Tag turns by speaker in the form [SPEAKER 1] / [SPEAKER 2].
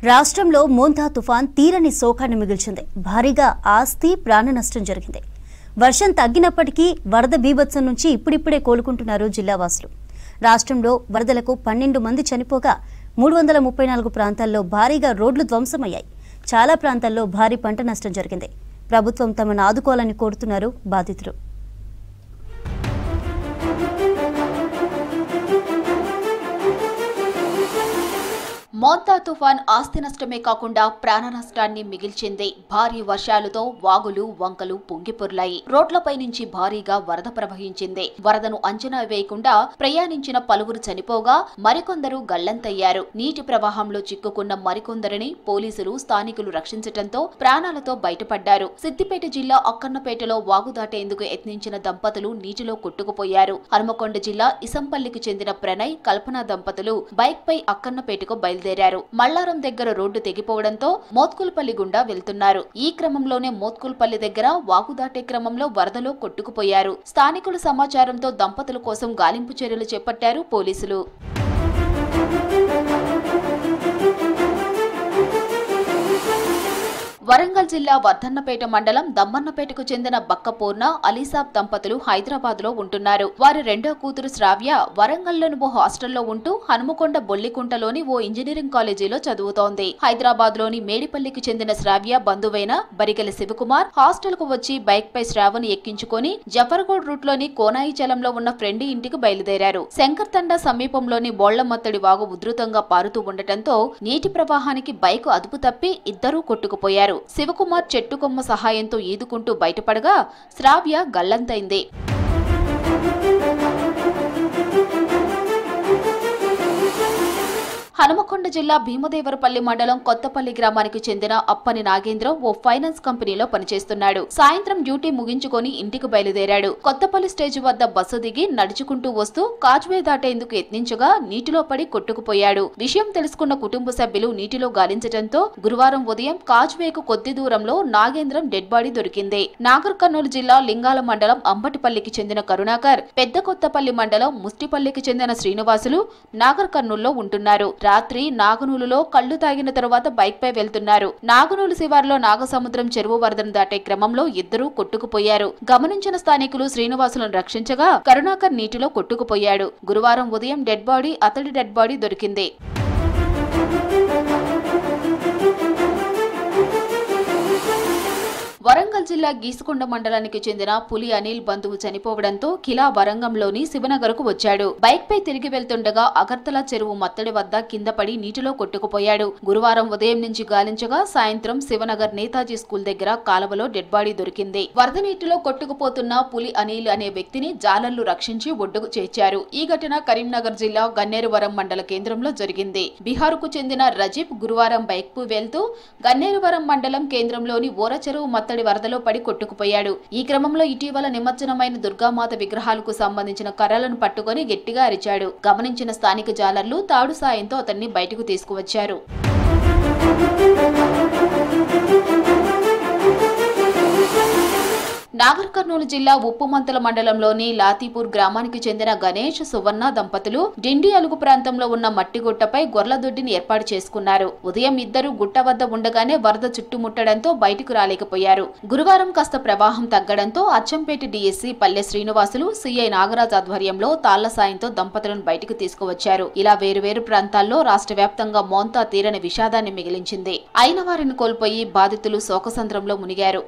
[SPEAKER 1] రాష్ట్రంలో మోంతా తుఫాన్ తీరని శోకాన్ని మిగిల్చింది. భారీగా ఆస్తి ప్రాణ నష్టం జరిగింది. వర్షం తగ్గినప్పటికీ వరద బీభత్సం నుంచి ఇప్పుడిప్పుడే కోలుకుంటున్నారు జిల్లావాసులు. రాష్ట్రంలో వరదలకు 12 మంది చనిపోగా 334 ప్రాంతాల్లో భారీగా రోడ్లు ధ్వంసమయ్యాయి. చాలా ప్రాంతాల్లో భారీ పంట నష్టం జరిగింది. ప్రభుత్వం తమను ఆదుకోవాలని కోరుతున్నారు బాధితులు.
[SPEAKER 2] మోంతా తుఫాన్ ఆస్తి నష్టమే కాకుండా ప్రాణ నష్టాన్ని మిగిల్చింది. భారీ వర్షాలతో వాగులు వంకలు పొంగిపొర్లాయి. రోడ్లపై నుంచి భారీగా వరద ప్రవహించింది. వరదను అంచనా వేయకుండా ప్రయాణించిన పలువురు చనిపోగా మరికొందరు గల్లంతయ్యారు. నీటి ప్రవాహంలో చిక్కుకున్న మరికొందరిని పోలీసులు స్థానికులు రక్షించడంతో ప్రాణాలతో బయటపడ్డారు. సిద్దిపేట జిల్లా అక్కన్నపేటలో వాగు దాటేందుకు యత్నించిన దంపతులు నీటిలో కొట్టుకుపోయారు. హనుమకొండ జిల్లా ఇసంపల్లికి చెందిన ప్రణయ్ కల్పన దంపతులు బైక్ పై అక్కన్నపేటకు బయలుదేరారు. మల్లారం దగ్గర రోడ్డు తెగిపోవడంతో మోత్కుల్పల్లి గుండా వెళ్తున్నారు. ఈ క్రమంలోనే మోత్కుల్పల్లి దగ్గర వాగు దాటే క్రమంలో వరదలో కొట్టుకుపోయారు. స్థానికుల సమాచారంతో దంపతుల కోసం గాలింపు చర్యలు చేపట్టారు పోలీసులు. వరంగల్ జిల్లా వర్ధన్నపేట మండలం దమ్మన్నపేటకు చెందిన బక్కపూర్ణ అలీసాబ్ దంపతులు హైదరాబాద్ లో ఉంటున్నారు. వారి రెండో కూతురు శ్రావ్య వరంగల్లోని ఓ హాస్టల్లో ఉంటూ హనుమకొండ బొల్లికుంటలోని ఓ ఇంజనీరింగ్ కాలేజీలో చదువుతోంది. హైదరాబాద్ లోని మేడిపల్లికి చెందిన శ్రావ్య బంధువైన బరిగెల శివకుమార్ హాస్టల్ కు వచ్చి బైక్ పై శ్రావణ్ ఎక్కించుకొని జఫర్గూడ్ రూట్ లోని కోనాయిచలంలో ఉన్న ఫ్రెండ్ ఇంటికి బయలుదేరారు. శంకర్తండా సమీపంలోని బోళ్లమత్తడి వాగు ఉధృతంగా పారుతూ ఉండటంతో నీటి ప్రవాహానికి బైక్ అదుపు తప్పి ఇద్దరూ కొట్టుకుపోయారు. శివకుమార్ చెట్టు కొమ్మ సహాయంతో ఈదుకుంటూ బయటపడగా శ్రావ్య గల్లంతైంది. హనుమకొండ జిల్లా భీమదేవరపల్లి మండలం కొత్తపల్లి గ్రామానికి చెందిన అప్పని నాగేంద్ర ఓ ఫైనాన్స్ కంపెనీలో పనిచేస్తున్నాడు. సాయంత్రం డ్యూటీ ముగించుకొని ఇంటికి బయలుదేరాడు. కొత్తపల్లి స్టేజ్ వద్ద బస్సు దిగి నడుచుకుంటూ వస్తూ కాజ్వే దాటేందుకు యత్నించగా నీటిలో పడి కొట్టుకుపోయాడు. విషయం తెలుసుకున్న కుటుంబ సభ్యులు నీటిలో గాలించడంతో గురువారం ఉదయం కాజ్వేకు కొద్ది దూరంలో నాగేంద్రం డెడ్ బాడీ దొరికింది. నాగర్ కర్నూలు జిల్లా లింగాల మండలం అంబటిపల్లికి చెందిన కరుణాకర్, పెద్ద కొత్తపల్లి మండలం ముస్టిపల్లికి చెందిన శ్రీనివాసులు నాగర్ కర్నూలులో ఉంటున్నారు. రాత్రి నాగనూలులో కళ్లు తాగిన తరువాత బైక్ పై వెళ్తున్నారు. నాగనూలు శివారులో నాగసముద్రం చెరువు వరదను దాటే క్రమంలో ఇద్దరూ కొట్టుకుపోయారు. గమనించిన స్థానికులు శ్రీనివాసులను రక్షించగా కరుణాకర్ నీటిలో కొట్టుకుపోయాడు. గురువారం ఉదయం అతడి డెడ్ బాడీ దొరికింది. వరంగల్ జిల్లా గీసుకొండ మండలానికి చెందిన పులి అనిల్ బంధువు చనిపోవడంతో కిలా వరంగంలోని శివనగర్ కు వచ్చాడు. బైక్ పై తిరిగి వెళ్తుండగా అగర్తల చెరువు మత్తడి వద్ద కింద పడి నీటిలో కొట్టుకుపోయాడు. గురువారం ఉదయం నుంచి గాలించగా సాయంత్రం శివనగర్ నేతాజీ స్కూల్ దగ్గర కాలువలో డెడ్ బాడీ దొరికింది. వరద నీటిలో కొట్టుకుపోతున్న పులి అనిల్ అనే వ్యక్తిని జాలర్లు రక్షించి ఒడ్డుకు చేర్చారు. ఈ ఘటన కరీంనగర్ జిల్లా గన్నేరువరం మండల కేంద్రంలో జరిగింది. బీహార్కు చెందిన రజీబ్ గురువారం బైక్ పై వెళ్తూ గన్నేరువరం మండలం కేంద్రంలోని ఓర చెరువు మత్తడి వరదలో పడి కొట్టుకుపోయాడు. ఈ క్రమంలో ఇటీవల నిమజ్జనమైన దుర్గామాత విగ్రహాలకు సంబంధించిన కర్రలను పట్టుకొని గట్టిగా అరిచాడు. గమనించిన స్థానిక జాలర్లు తాడు సాయంతో అతన్ని బయటకు తీసుకువచ్చారు. నాగర్ కర్నూలు జిల్లా ఉప్పుమంతల మండలంలోని లాతీపూర్ గ్రామానికి చెందిన గణేష్ సువర్ణ దంపతులు డిండి అలుగు ప్రాంతంలో ఉన్న మట్టిగుట్టపై గొర్లదొడ్డిని ఏర్పాటు చేసుకున్నారు. ఉదయం ఇద్దరు గుట్ట వద్ద ఉండగానే వరద చుట్టుముట్టడంతో బయటకు రాలేకపోయారు. గురువారం కాస్త ప్రవాహం తగ్గడంతో అచ్చంపేట డీఎస్సీ పల్లె శ్రీనివాసులు సిఐ నాగరాజ్ ఆధ్వర్యంలో తాళ్ల సాయంతో దంపతులను బయటకు తీసుకువచ్చారు. ఇలా వేరువేరు ప్రాంతాల్లో రాష్ట్ర వ్యాప్తంగా మోంతా తీరని విషాదాన్ని మిగిలించింది. అయిన వారిని కోల్పోయి బాధితులు శోకసంద్రంలో మునిగారు.